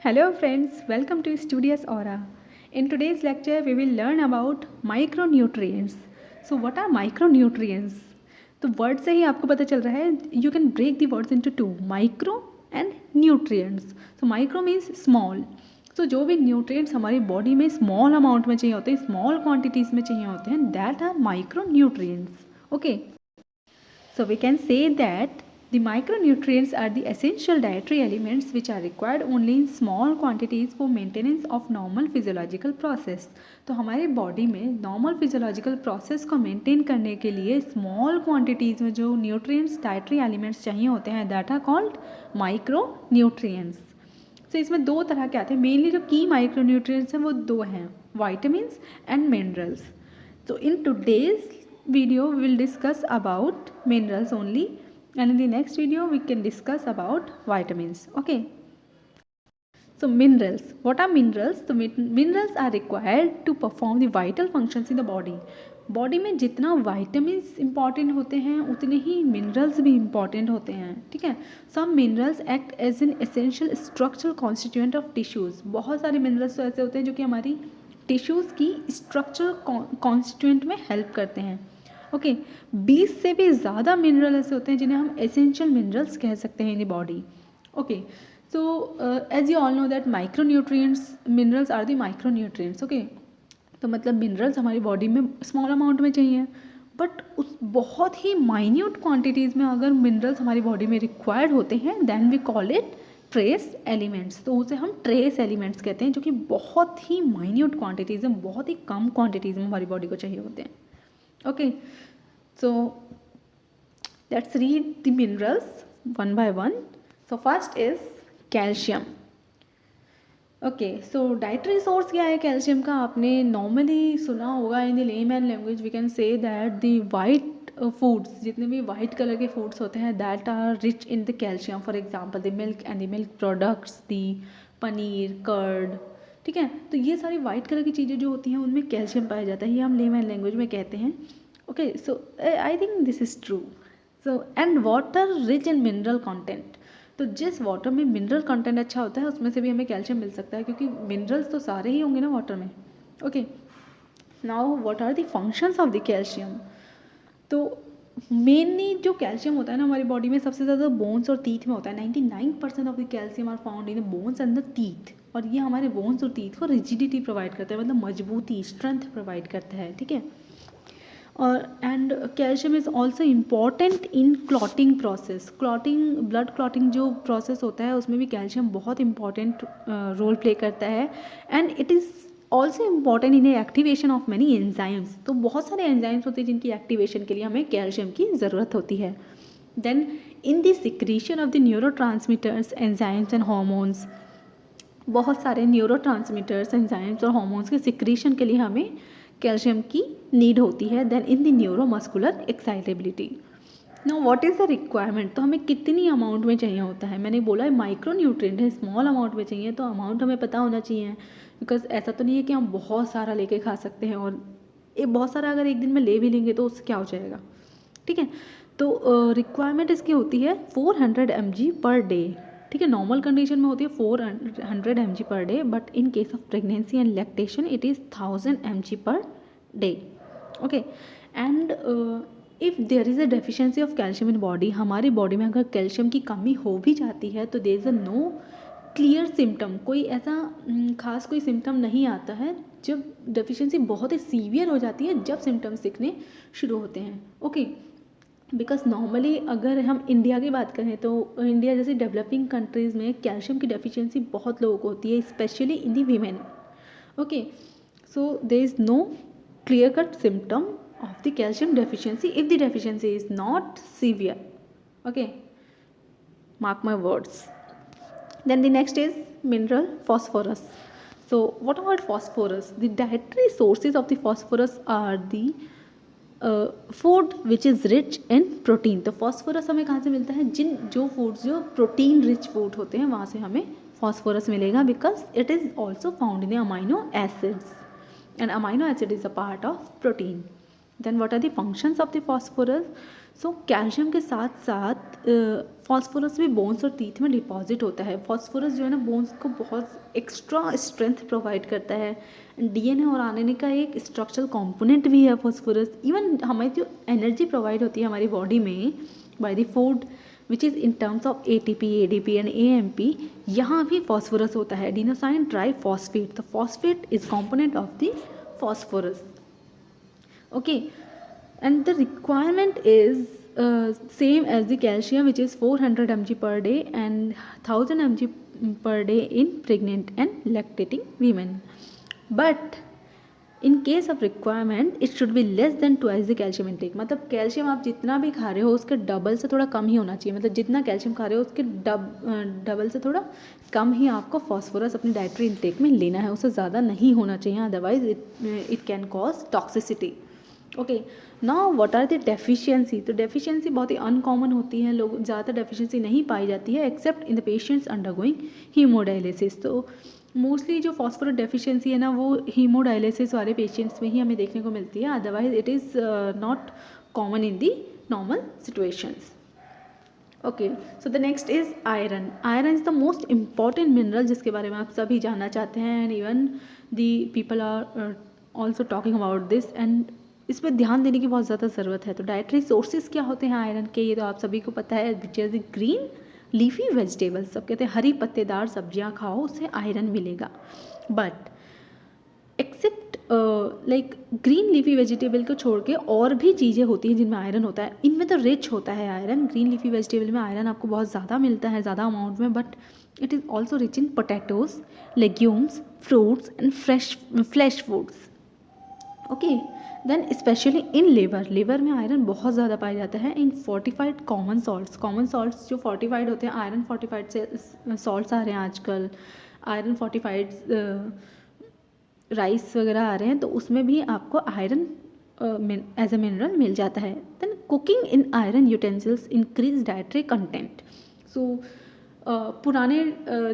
Hello friends, welcome to Studious Aura. In today's lecture, we will learn about micronutrients. So what are micronutrients? तो word से ही आपको पता चल रहा है you can break the words into two, micro and nutrients. So micro means small. So जो भी nutrients हमारी बॉडी में small amount में चाहिए होते हैं, small quantities में चाहिए होते हैं, that are micronutrients. Okay. So we can say that the micronutrients are the essential dietary elements which are required only in small quantities for maintenance of normal physiological process. तो हमारे body में normal physiological process को maintain करने के लिए small quantities में जो nutrients dietary elements चाहिए होते हैं that are called micronutrients. तो इसमें दो तरह के आते हैं. मेनली जो की माइक्रो न्यूट्रिएंट्स हैं वो दो हैं, vitamins and minerals. So in today's video we will discuss about minerals only, and in the next video we can discuss about vitamins. Okay. So minerals. What are minerals? So minerals are required to perform the vital functions in the body. Body में जितना vitamins important होते हैं उतने ही minerals भी important होते हैं. ठीक है. Some minerals act as an essential structural constituent of tissues. बहुत सारे मिनरल्स तो ऐसे होते हैं जो कि हमारी टिश्यूज़ की स्ट्रक्चरल कॉन्स्टिट्यूएंट में हेल्प करते हैं. ओके. 20 से भी ज़्यादा मिनरल ऐसे होते हैं जिन्हें हम एसेंशियल मिनरल्स कह सकते हैं in the body. Okay. So as you all know that micronutrients minerals are the micronutrients. Okay. तो मतलब मिनरल्स हमारी बॉडी में स्मॉल अमाउंट में चाहिए, बट उस बहुत ही माइन्यूट क्वांटिटीज़ में अगर मिनरल्स हमारी बॉडी में रिक्वायर्ड होते हैं then we call it trace elements. तो उसे हम ट्रेस एलिमेंट्स कहते हैं जो कि बहुत ही माइन्यूट क्वांटिटीज़ में, बहुत ही कम क्वांटिटीज़ में हमारी बॉडी को चाहिए होते हैं. Okay. So let's read the minerals one by one. So first is calcium. Okay. So dietary source क्या है कैल्शियम का? आपने नॉर्मली सुना होगा in the layman language we can say that the white foods, जितने भी वाइट कलर के foods होते हैं that are rich in the calcium. For example the milk and the milk products, the paneer, curd. ठीक है. तो ये सारी वाइट कलर की चीज़ें जो होती हैं उनमें कैल्शियम पाया जाता है. ये हम लेमैन लैंग्वेज में कहते हैं. Okay. So I think this is true. So and water rich in mineral content. तो जिस वाटर में मिनरल कंटेंट अच्छा होता है उसमें से भी हमें कैल्शियम मिल सकता है क्योंकि मिनरल्स तो सारे ही होंगे ना वाटर में. Okay. Now what are the functions of the calcium? तो मेनली जो कैल्शियम होता है ना हमारी बॉडी में सबसे ज़्यादा बोन्स और टीथ में होता है. 99% of the calcium are found in the bones and the teeth. और ये हमारे बोन्स और टीथ को रिजिडिटी प्रोवाइड करता है, मतलब मजबूती, स्ट्रेंथ प्रोवाइड करता है. ठीक है. और and calcium is also important in clotting process. Clotting, blood clotting जो प्रोसेस होता है उसमें भी कैल्शियम बहुत इंपॉर्टेंट रोल प्ले करता है. And it is also important in activation of many enzymes. तो बहुत सारे एंजाइम्स होते हैं जिनकी एक्टिवेशन के लिए हमें कैल्शियम की ज़रूरत होती है. Then in the secretion of the neurotransmitters, enzymes and hormones. बहुत सारे न्यूरो ट्रांसमीटर्स, एंजाइम्स और हॉर्मोन्स के सिक्रीशन के लिए हमें कैल्शियम की नीड होती है. Then in the neuromuscular excitability. Now what is the requirement? तो हमें कितनी अमाउंट में चाहिए होता है? मैंने बोला है माइक्रो न्यूट्रिएंट है, स्मॉल अमाउंट में चाहिए, तो अमाउंट हमें पता होना चाहिए. बिकॉज ऐसा तो नहीं है कि हम बहुत सारा लेके खा सकते हैं, और ये बहुत सारा अगर एक दिन में ले भी लेंगे तो उससे क्या हो जाएगा. ठीक है. तो रिक्वायरमेंट इसकी होती है 400 mg पर डे. ठीक है. नॉर्मल कंडीशन में होती है 400 mg per day, but in case of pregnancy and lactation it is 1000 mg per day. Okay. And if there is a deficiency of calcium in body, हमारी body में अगर calcium की कमी हो भी जाती है तो there is a no clear symptom. कोई ऐसा खास कोई सिम्टम नहीं आता है. जब डेफिशिएंसी बहुत ही सीवियर हो जाती है जब सिम्टम्स दिखने शुरू होते हैं. ओके. बिकॉज नॉर्मली अगर हम इंडिया की बात करें तो इंडिया जैसी डेवलपिंग कंट्रीज़ में कैल्शियम की डेफिशिएंसी बहुत लोगों को होती है, specially in the women. Okay. So there is no clear cut symptom of the calcium deficiency if the deficiency is not severe. Okay, mark my words. Then the next is mineral phosphorus. So what about phosphorus? The dietary sources of the phosphorus are the food which is rich in protein. तो phosphorus हमें कहाँ से मिलता है? जो foods जो protein rich food होते हैं वहाँ से हमें phosphorus मिलेगा, because it is also found in the amino acids. And amino acid is a part of protein. Then what are the functions of the phosphorus. So calcium के साथ साथ phosphorus भी बोन्स और टीथ में deposit होता है. Phosphorus जो है ना बोन्स को बहुत एक्स्ट्रा स्ट्रेंथ प्रोवाइड करता है. डीएनए और आरएनए का एक स्ट्रक्चरल कंपोनेंट भी है फॉस्फोरस. इवन हमें जो एनर्जी प्रोवाइड होती है हमारी बॉडी में by the food which is in terms of ATP, ADP and AMP, यहाँ भी फॉस्फोरस होता है. Adenosine triphosphate, the phosphate is component of the phosphorus. Okay, and the requirement is same as the calcium, which is 400 mg per day and 1000 mg per day in pregnant and lactating women. But in case of requirement it should be less than twice the calcium intake. मतलब calcium आप जितना भी खा रहे हो उसके double से थोड़ा कम ही होना चाहिए. मतलब जितना कैल्शियम खा रहे हो उसके डबल से थोड़ा कम ही आपको फॉस्फोरस अपनी डाइटरी इंटेक में लेना है. उससे ज़्यादा नहीं होना चाहिए, otherwise it can cause toxicity. Okay, now what are the deficiency. तो डेफिशिएंसी बहुत ही अनकॉमन होती है, लोग ज़्यादातर डेफिशिएंसी नहीं पाई जाती है accept in the patients undergoing haemodialysis. तो मोस्टली जो फॉस्फोरस डेफिशिएंसी है ना वो हीमोडायलिसिस वाले पेशेंट्स में ही हमें देखने को मिलती है, otherwise it is not common in the normal situations. Okay, so the next is iron. Iron is the most important mineral जिसके बारे में आप सभी जानना चाहते हैं, and even the people are also talking about this, and इस पर ध्यान देने की बहुत ज़्यादा ज़रूरत है. तो डाइटरी सोर्सेज क्या होते हैं आयरन के, ये तो आप सभी को पता है, which is the green leafy vegetables. सब कहते हैं हरी पत्तेदार सब्जियां खाओ उससे आयरन मिलेगा. But except like green leafy vegetable को छोड़ के और भी चीज़ें होती हैं जिनमें आयरन होता है. इनमें तो रिच होता है आयरन. ग्रीन लीफी वेजिटेबल में आयरन आपको बहुत ज़्यादा मिलता है, ज़्यादा अमाउंट में, but it is also rich in potatoes, legumes, fruits and flesh foods. Okay, then specially in liver में आयरन बहुत ज़्यादा पाया जाता है. इन फोर्टिफाइड कॉमन सॉल्ट्स जो फोर्टिफाइड होते हैं, आयरन फोर्टिफाइड से सॉल्ट्स आ रहे हैं आजकल, आयरन फोर्टिफाइड राइस वगैरह आ रहे हैं, तो उसमें भी आपको आयरन एज ए मिनरल मिल जाता है. Then cooking in iron utensils increase dietary content. So पुराने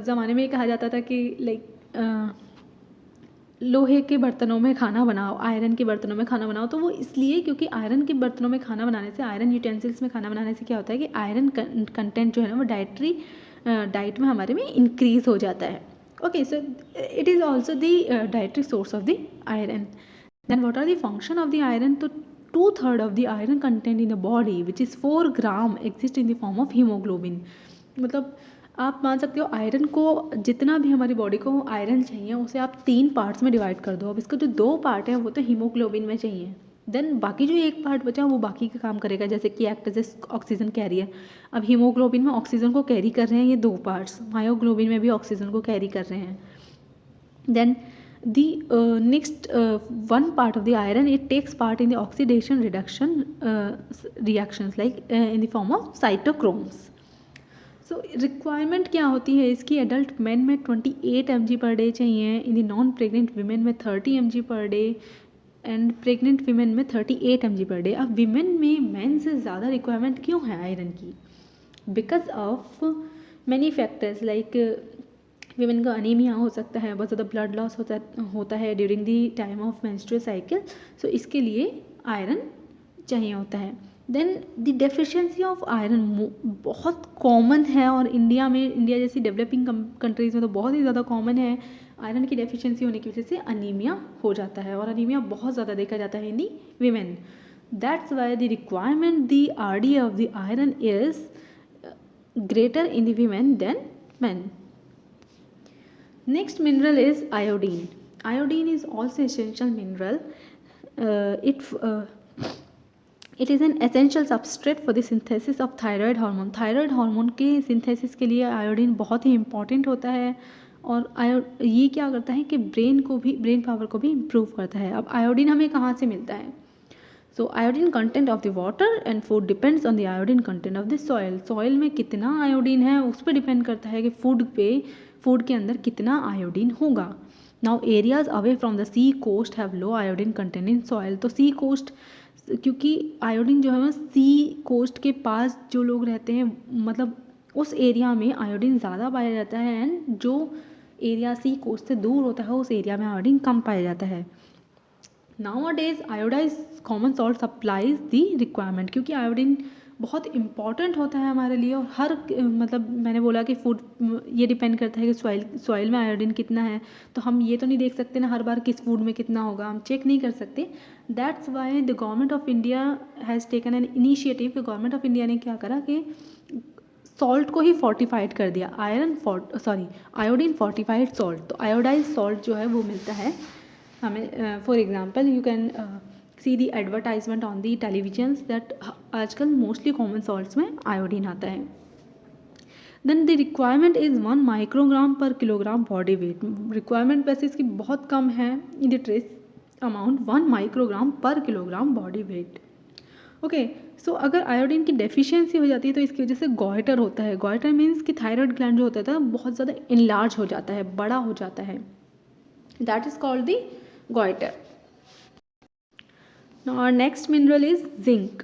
ज़माने में कहा जाता था कि लाइक लोहे के बर्तनों में खाना बनाओ, आयरन के बर्तनों में खाना बनाओ. तो वो इसलिए क्योंकि आयरन के बर्तनों में खाना बनाने से, आयरन यूटेंसिल्स में खाना बनाने से क्या होता है कि आयरन कंटेंट जो है ना वो डाइट में हमारे में इंक्रीज़ हो जाता है. Okay, so it is also the dietary source of the iron. Then what are the function of the iron. तो 2/3 of the iron content in the body which is 4 gram exist in the form of haemoglobin. मतलब आप मान सकते हो iron को, जितना भी हमारी बॉडी को आयरन चाहिए उसे आप 3 पार्ट्स में डिवाइड कर दो. अब इसका जो 2 पार्ट है वो तो हीमोग्लोबिन में चाहिए, देन बाकी जो 1 पार्ट बचा वो बाकी का काम करेगा, जैसे कि एक्ट एज ऑक्सीजन कैरियर. अब हीमोग्लोबिन में ऑक्सीजन को कैरी कर रहे हैं ये 2 पार्ट्स, मायोग्लोबिन में भी ऑक्सीजन को कैरी कर रहे हैं. Then the next 1 part of the iron it takes part in the oxidation reduction reactions like in the form of cytochromes. So requirement क्या होती है इसकी. एडल्ट मैन में 28 mg पर डे चाहिए, in the non pregnant women में 30 mg per day, and pregnant women में 38 mg per day. अब women में मैन से ज़्यादा रिक्वायरमेंट क्यों है आयरन की? Because of many factors, like women का अनीमिया हो सकता है, बहुत ज़्यादा ब्लड लॉस होता है during the time of menstrual cycle, so इसके लिए आयरन चाहिए होता है. Then the deficiency of iron बहुत कॉमन है, और इंडिया जैसी डेवलपिंग कंट्रीज़ में तो बहुत ही ज़्यादा कॉमन है. आयरन की डेफिशिएंसी होने की वजह से अनीमिया हो जाता है, और अनीमिया बहुत ज़्यादा देखा जाता है in the women. That's why the requirement the RDA of the iron is greater in the women than man. Next mineral is iodine. Iodine is also essential mineral. It is an essential substrate for the synthesis of thyroid hormone. Thyroid hormone के synthesis के लिए iodine बहुत ही important होता है, और ये क्या करता है कि ब्रेन पावर को भी इम्प्रूव करता है. अब आयोडीन हमें कहाँ से मिलता है? So iodine content of the water and food depends on the iodine content of the soil. Soil में कितना आयोडीन है उस पर डिपेंड करता है कि फूड के अंदर कितना आयोडीन होगा. Now areas away from the sea coast have low iodine content in soil. तो सी कोस्ट, क्योंकि आयोडीन जो है ना सी कोस्ट के पास जो लोग रहते हैं, मतलब उस एरिया में आयोडीन ज़्यादा पाया जाता है, एंड जो एरिया सी कोस्ट से दूर होता है उस एरिया में आयोडीन कम पाया जाता है. Nowadays iodise common salt supplies the requirement, क्योंकि आयोडीन बहुत इंपॉर्टेंट होता है हमारे लिए। और हर मतलब मैंने बोला कि फूड ये डिपेंड करता है कि सॉइल में आयोडीन कितना है, तो हम ये तो नहीं देख सकते ना हर बार किस फूड में कितना होगा, हम चेक नहीं कर सकते। That's why the government of India has taken an initiative कि गवर्नमेंट ऑफ इंडिया ने क्या करा कि सॉल्ट को ही फोर्टिफाइड कर दिया, आयोडीन फोर्टिफाइड सॉल्ट। तो आयोडाइज सॉल्ट जो है वो मिलता है हमें। For example you can see the advertisement on the televisions that आजकल मोस्टली कॉमन सॉल्ट्स में आयोडीन आता है। Then the requirement is 1 microgram per kilogram body weight. Requirement वैसे इसकी बहुत कम है, in the trace amount 1 microgram per kilogram body weight. Okay, so अगर आयोडीन की डेफिशिएंसी हो जाती है तो इसकी वजह से गॉइटर होता है। गॉइटर मीन्स कि थायराइड ग्लैंड जो होता था बहुत ज़्यादा इनलार्ज हो जाता है, बड़ा हो जाता है, that is called the goitre. और नेक्स्ट मिनरल इज जिंक।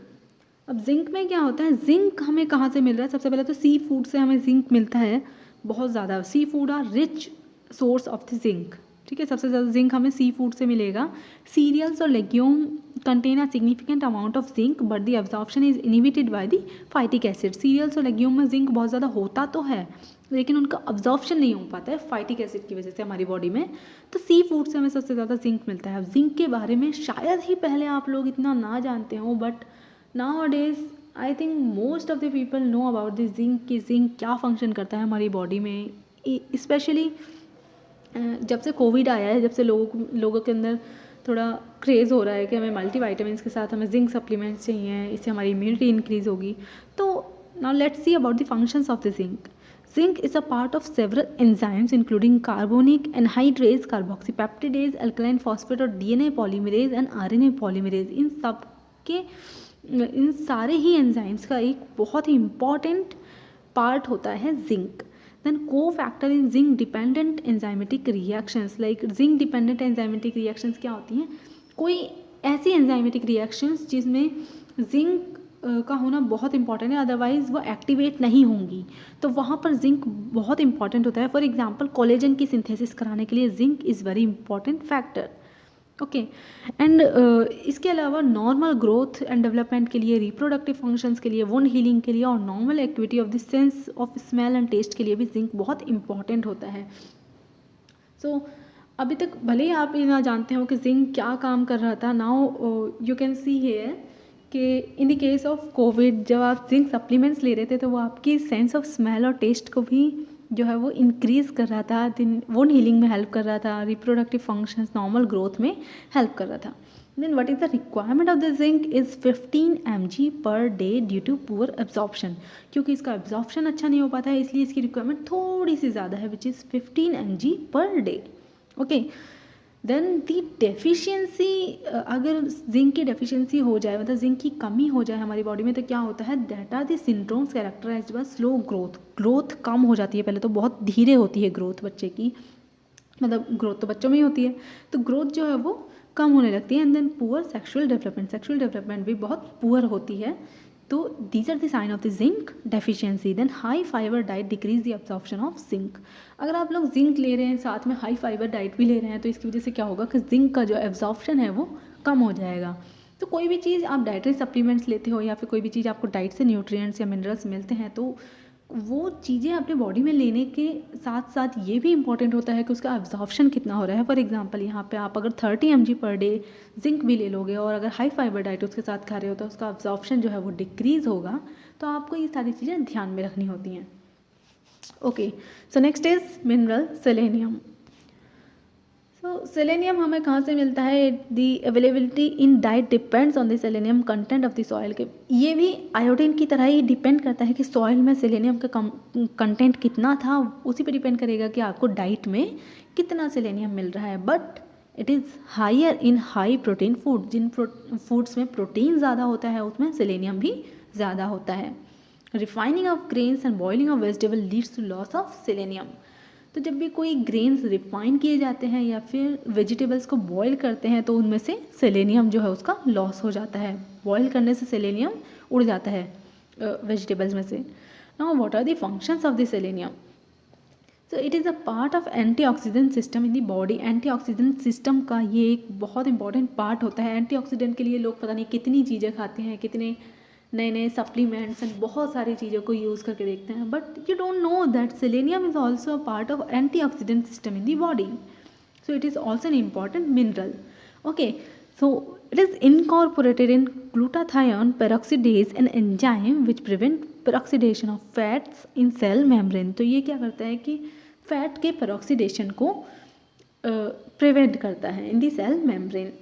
अब जिंक में क्या होता है, जिंक हमें कहाँ से मिल रहा है? सबसे पहले तो सी फूड से हमें जिंक मिलता है बहुत ज़्यादा। Sea food are rich source of the zinc, ठीक है, सबसे ज़्यादा जिंक हमें सी फूड से मिलेगा। सीरियल्स और legume contain a significant amount of zinc but the absorption is inhibited by the phytic acid. Cereals और लेग्यूम में जिंक बहुत ज़्यादा होता तो है लेकिन उनका अब्जॉर्प्शन नहीं हो पाता है फाइटिक एसिड की वजह से हमारी बॉडी में। तो सी फूड से हमें सबसे ज़्यादा जिंक मिलता है। अब जिंक के बारे में शायद ही पहले आप लोग इतना ना जानते हो, but nowadays I think most of the people know about this zinc, कि जिंक क्या फंक्शन करता है हमारी बॉडी में। स्पेशली जब से कोविड आया है, जब से लोगों के अंदर थोड़ा क्रेज़ हो रहा है कि हमें मल्टीविटामिन्स के साथ हमें जिंक सप्लीमेंट्स चाहिए, इससे हमारी इम्यूनिटी इंक्रीज़ होगी। तो now let's see about the functions of the zinc. Zinc is a part of several enzymes including carbonic anhydrase, carboxypeptidase, alkaline phosphate और DNA polymerase and RNA polymerase। इन सारे ही enzymes का एक बहुत ही इम्पॉर्टेंट पार्ट होता है zinc. Then को factor in zinc dependent enzymatic reactions. Like zinc dependent enzymatic reactions क्या होती हैं? कोई ऐसी एंजाइमेटिक रिएक्शंस जिसमें जिंक का होना बहुत इंपॉर्टेंट है, अदरवाइज वो एक्टिवेट नहीं होंगी, तो वहाँ पर जिंक बहुत इंपॉर्टेंट होता है। फॉर एग्जांपल कोलेजन की सिंथेसिस कराने के लिए zinc is very important factor. Okay, and इसके अलावा नॉर्मल ग्रोथ एंड डेवलपमेंट के लिए, रिप्रोडक्टिव फंक्शंस के लिए, वुंड हीलिंग के लिए और normal activity of the sense of smell and taste के लिए भी जिंक बहुत इंपॉर्टेंट होता है। सो अभी तक भले ही आप ये ना जानते हो कि जिंक क्या काम कर रहा था, now you can see here कि in the case of covid जब आप जिंक सप्लीमेंट्स ले रहे थे तो वो आपकी सेंस ऑफ स्मेल और टेस्ट को भी जो है वो इंक्रीज़ कर रहा था, वुंड हीलिंग में हेल्प कर रहा था, रिप्रोडक्टिव फंक्शंस, नॉर्मल ग्रोथ में हेल्प कर रहा था। Then what is the requirement of the zinc is 15 mg per day due to poor absorption. क्योंकि इसका एब्जॉर्प्शन अच्छा नहीं हो पाता है इसलिए इसकी रिक्वायरमेंट थोड़ी सी ज़्यादा है, which is 15 mg per day. Okay, then the deficiency, अगर जिंक की डेफिशिएंसी हो जाए, मतलब जिंक की कमी हो जाए हमारी बॉडी में, तो क्या होता है? That are the syndromes characterised by slow growth. Growth कम हो जाती है, पहले तो बहुत धीरे होती है ग्रोथ बच्चे की, मतलब ग्रोथ तो बच्चों में ही होती है, तो ग्रोथ जो है वो कम होने लगती है। And then poor sexual development भी बहुत पुअर होती है। तो these are the sign of the zinc deficiency. Then high fibre diet decrease the absorption of zinc. अगर आप लोग जिंक ले रहे हैं साथ में हाई फाइबर डाइट भी ले रहे हैं तो इसकी वजह से क्या होगा कि जिंक का जो एब्जॉर्प्शन है वो कम हो जाएगा। तो कोई भी चीज़ आप डाइटरी सप्लीमेंट्स लेते हो या फिर कोई भी चीज़ आपको डाइट से न्यूट्रिएंट्स या मिनरल्स मिलते हैं, तो वो चीज़ें अपने बॉडी में लेने के साथ साथ ये भी इंपॉर्टेंट होता है कि उसका एब्जॉर्प्शन कितना हो रहा है। फॉर एग्जांपल यहाँ पे आप अगर 30 mg पर डे जिंक भी ले लोगे और अगर हाई फाइबर डाइट उसके साथ खा रहे हो तो उसका एब्जॉर्प्शन जो है वो डिक्रीज़ होगा। तो आपको ये सारी चीज़ें ध्यान में रखनी होती हैं। Okay, so next is mineral selenium. तो सेलेनियम हमें कहाँ से मिलता है? The availability in diet depends on the selenium content of the soil. के ये भी आयोडीन की तरह ही डिपेंड करता है कि सॉइल में सेलेनियम का कंटेंट कितना था, उसी पे डिपेंड करेगा कि आपको डाइट में कितना सेलेनियम मिल रहा है। But it is higher in high protein food. जिन फूड्स में प्रोटीन ज़्यादा होता है उसमें सेलेनियम भी ज़्यादा होता है। Refining of grains and boiling of vegetable leads to loss of selenium. तो जब भी कोई ग्रेन्स रिफाइन किए जाते हैं या फिर वेजिटेबल्स को बॉईल करते हैं तो उनमें से सेलेनियम जो है उसका लॉस हो जाता है। बॉईल करने से सेलेनियम उड़ जाता है वेजिटेबल्स में से। Now what are the functions of the selenium? So it is a part of antioxidant system in the body. Antioxidant system का ये एक बहुत इंपॉर्टेंट पार्ट होता है। एंटीऑक्सीडेंट के लिए लोग पता नहीं कितनी चीज़ें खाते हैं, कितने नए नए सप्लीमेंट्स एंड बहुत सारी चीज़ों को यूज़ करके देखते हैं, but you don't know that selenium is also a part of antioxidant system in the body. So it is also an important mineral. Okay, so it is incorporated in glutathione peroxidase, an enzyme which prevent peroxidation of fats in cell membrane. तो ये क्या करता है कि fat के peroxidation को prevent करता है in the cell membrane.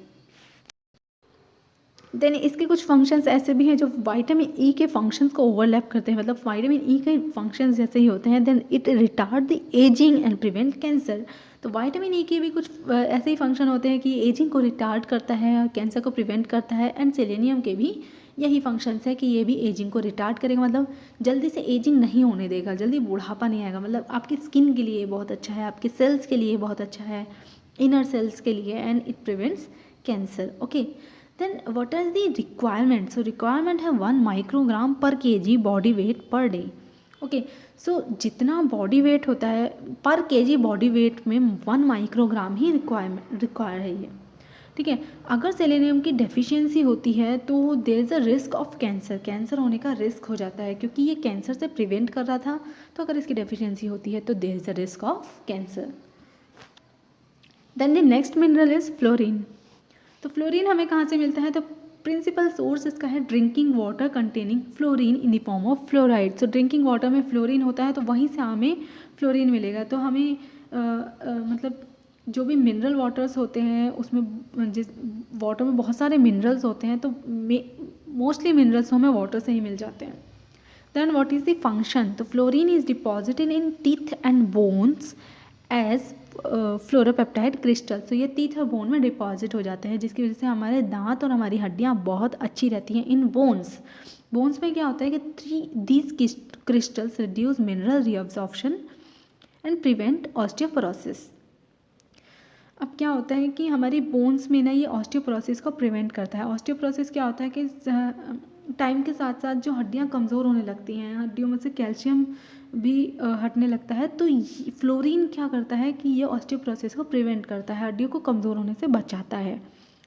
Then इसके कुछ फंक्शंस ऐसे भी हैं जो विटामिन ई के फंक्शंस को ओवरलैप करते हैं, मतलब विटामिन ई के फंक्शंस जैसे ही होते हैं. Then it retard the ageing and prevent cancer. तो विटामिन ई के भी कुछ ऐसे ही फंक्शन होते हैं कि एजिंग को रिटार्ड करता है और कैंसर को प्रिवेंट करता है. एंड सेलेनियम के भी यही फंक्शंस है कि ये भी एजिंग को रिटार्ड करेगा, मतलब जल्दी से एजिंग नहीं होने देगा, जल्दी बुढ़ापा नहीं आएगा. मतलब आपकी स्किन के लिए बहुत अच्छा है, आपके सेल्स के लिए बहुत अच्छा है, इनर सेल्स के लिए. And it prevents cancer. Okay, then what is the requirement? So requirement है 1 microgram per kg body weight per day. Okay, so जितना बॉडी वेट होता है पर केजी बॉडी वेट में 1 माइक्रोग्राम ही रिक्वायर है ये. ठीक है, अगर सेलेनियम की डेफिशिएंसी होती है तो there is a risk of cancer. Cancer होने का रिस्क हो जाता है क्योंकि ये कैंसर से प्रिवेंट कर रहा था. तो अगर इसकी डेफिशिएंसी होती है तो there is a risk of cancer. Then the next mineral is fluorine. तो फ्लोरीन हमें कहाँ से मिलता है? तो प्रिंसिपल सोर्स इसका है drinking water containing fluorine in the form of fluoride. तो ड्रिंकिंग वाटर में फ्लोरीन होता है तो वहीं से हमें फ्लोरीन मिलेगा. तो हमें मतलब जो भी मिनरल वाटर्स होते हैं उसमें जिस वाटर में बहुत सारे मिनरल्स होते हैं तो मोस्टली मिनरल्स हमें वाटर से ही मिल जाते हैं. Then what is the function? तो fluorine is deposited in teeth and bones as fluoropeptide crystal. तो ये टीथ और बोन में डिपॉजिट हो जाते हैं जिसकी वजह से हमारे दांत और हमारी हड्डियाँ बहुत अच्छी रहती हैं. इन बोन्स में क्या होता है कि these crystals reduce mineral reabsorption and prevent osteoporosis. अब क्या होता है कि हमारी बोन्स में ना ये ऑस्टियोपोरोसिस को प्रिवेंट करता है. ऑस्टियोपोरोसिस क्या होता है कि टाइम के साथ साथ जो हड्डियाँ कमज़ोर होने लगती हैं, हड्डियों में से कैल्शियम भी हटने लगता है. तो फ्लोरीन क्या करता है कि ये ऑस्टियोपोरोसिस को प्रिवेंट करता है, हड्डियों को कमज़ोर होने से बचाता है.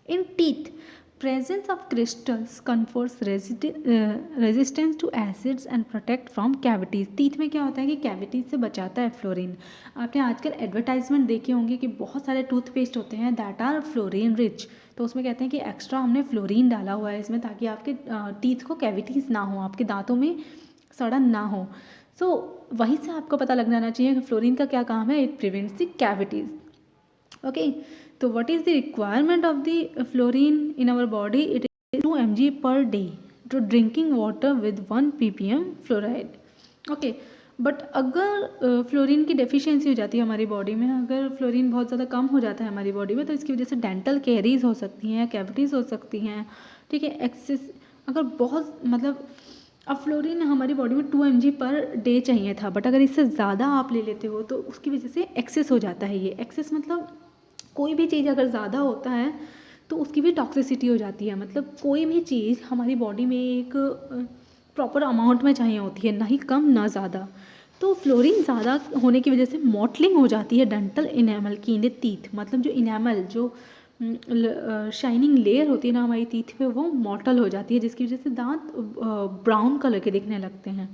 In teeth presence of crystals confers resistance to acids and protect from cavities. Teeth में क्या होता है कि कैविटीज़ से बचाता है फ्लोरीन. आपने आजकल एडवर्टाइजमेंट देखे होंगे कि बहुत सारे टूथपेस्ट होते हैं दैट आर फ्लोरीन रिच. तो उसमें कहते हैं कि एक्स्ट्रा हमने फ्लोरीन डाला हुआ है इसमें ताकि आपके टीथ को कैविटीज़ ना हो, आपके दांतों में सड़न ना हो. सो वहीं से आपको पता लग जाना चाहिए कि फ्लोरीन का क्या काम है. It prevents the cavities. Okay, तो what is the requirement of the fluorine in our body? It is 2 mg per day to drinking water with 1 ppm fluoride. Okay, but अगर फ्लोरीन की डेफिशिएंसी हो जाती है हमारी बॉडी में, अगर fluorine बहुत ज़्यादा कम हो जाता है हमारी बॉडी में, तो इसकी वजह से डेंटल कैरीज हो सकती हैं, कैविटीज़ हो सकती हैं. ठीक है, एक्सेस अगर बहुत मतलब अब फ्लोरीन हमारी बॉडी में 2 mg पर डे चाहिए था, बट अगर इससे ज़्यादा आप ले लेते हो तो उसकी वजह से एक्सेस हो जाता है. ये एक्सेस मतलब कोई भी चीज़ अगर ज़्यादा होता है तो उसकी भी टॉक्सिसिटी हो जाती है. मतलब कोई भी चीज़ हमारी बॉडी में एक प्रॉपर अमाउंट में चाहिए होती है, ना ही कम ना ज़्यादा. तो फ्लोरीन ज़्यादा होने की वजह से मॉटलिंग हो जाती है डेंटल इनेमल की इन द टीथ. मतलब जो इनेमल जो शाइनिंग लेयर होती है ना हमारी टीथ पे, वो मॉटल हो जाती है जिसकी वजह से दांत ब्राउन कलर के दिखने लगते हैं.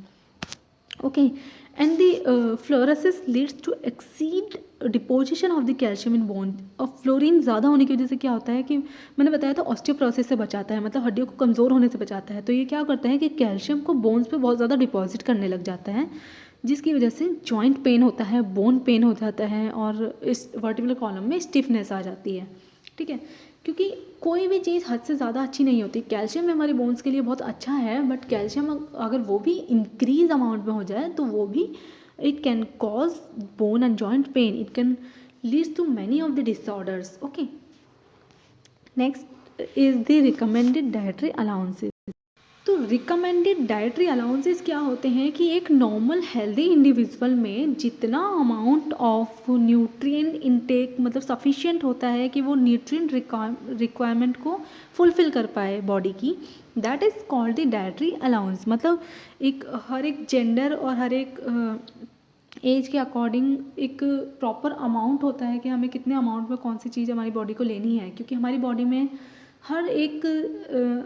Okay, and the fluorosis leads to exceed deposition of the calcium in bone. और फ्लोरीन ज़्यादा होने की वजह से क्या होता है कि मैंने बताया था ऑस्टियोपोरोसिस से बचाता है, मतलब हड्डियों को कमज़ोर होने से बचाता है. तो ये क्या करता है कि कैल्शियम को बोन्स पे बहुत ज़्यादा डिपॉजिट करने लग जाता है जिसकी वजह से जॉइंट पेन होता है, बोन पेन हो जाता है और इस वर्टिब्रल कॉलम में स्टिफनेस आ जाती है. ठीक है, क्योंकि कोई भी चीज़ हद से ज़्यादा अच्छी नहीं होती. कैल्शियम में हमारी बोन्स के लिए बहुत अच्छा है, बट कैल्शियम अगर वो भी इंक्रीज अमाउंट में हो जाए तो वो भी it can cause bone and joint pain. It can leads to many of the disorders. Okay, next is the recommended dietary allowances. तो रिकमेंडेड डाइटरी अलाउंसेस क्या होते हैं कि एक नॉर्मल हेल्दी इंडिविजुअल में जितना अमाउंट ऑफ न्यूट्रिएंट इनटेक मतलब sufficient होता है कि वो न्यूट्रिएंट रिक्वायरमेंट को फुलफ़िल कर पाए बॉडी की, that is called the dietary allowance. मतलब हर एक जेंडर और हर एक एज के अकॉर्डिंग एक प्रॉपर अमाउंट होता है कि हमें कितने अमाउंट में कौन सी चीज़ हमारी बॉडी को लेनी है, क्योंकि हमारी बॉडी में हर एक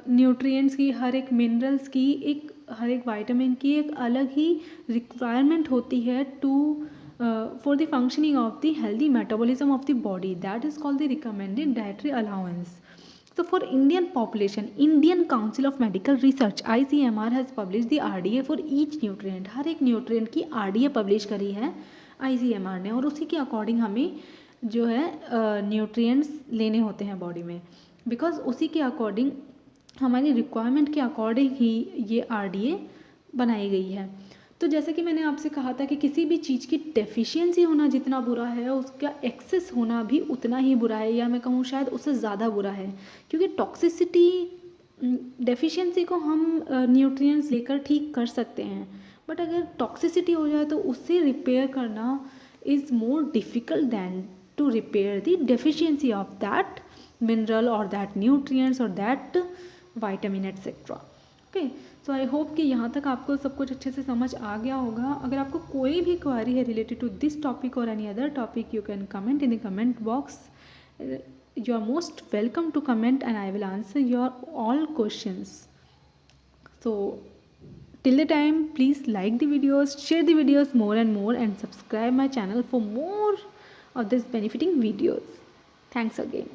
न्यूट्रिएंट्स की, हर एक मिनरल्स की, हर एक वाइटामिन की एक अलग ही रिक्वायरमेंट होती है to for the functioning of the healthy metabolism of the body, that is called the recommended dietary allowance. So for Indian population, Indian Council of Medical Research ICMR has published the RDA for each nutrient. हर एक nutrient की RDA publish करी है ICMR ने, और उसी के according हमें जो है न्यूट्रिएंट्स लेने होते हैं बॉडी में, बिकॉज उसी के अकॉर्डिंग हमारी रिक्वायरमेंट के अकॉर्डिंग ही ये RDA बनाई गई है. तो जैसे कि मैंने आपसे कहा था कि किसी भी चीज़ की डेफिशिएंसी होना जितना बुरा है, उसका एक्सेस होना भी उतना ही बुरा है, या मैं कहूँ शायद उससे ज़्यादा बुरा है, क्योंकि टॉक्सिसिटी, डेफिशिएंसी को हम न्यूट्रिएंट्स लेकर ठीक कर सकते हैं, बट अगर टॉक्सिसिटी हो जाए तो उससे रिपेयर करना is more difficult than to repair the deficiency of that mineral और दैट न्यूट्रिएंट्स और that vitamin etcetera. Okay, so I hope कि यहाँ तक आपको सब कुछ अच्छे से समझ आ गया होगा. अगर आपको कोई भी क्वेरी है रिलेटेड टू दिस टॉपिक और any other topic, you can comment in the comment box. You are most welcome to comment and I will answer your all questions. So till the time, please like the videos, share the videos more and more, and subscribe my channel for more of this benefiting videos. Thanks again.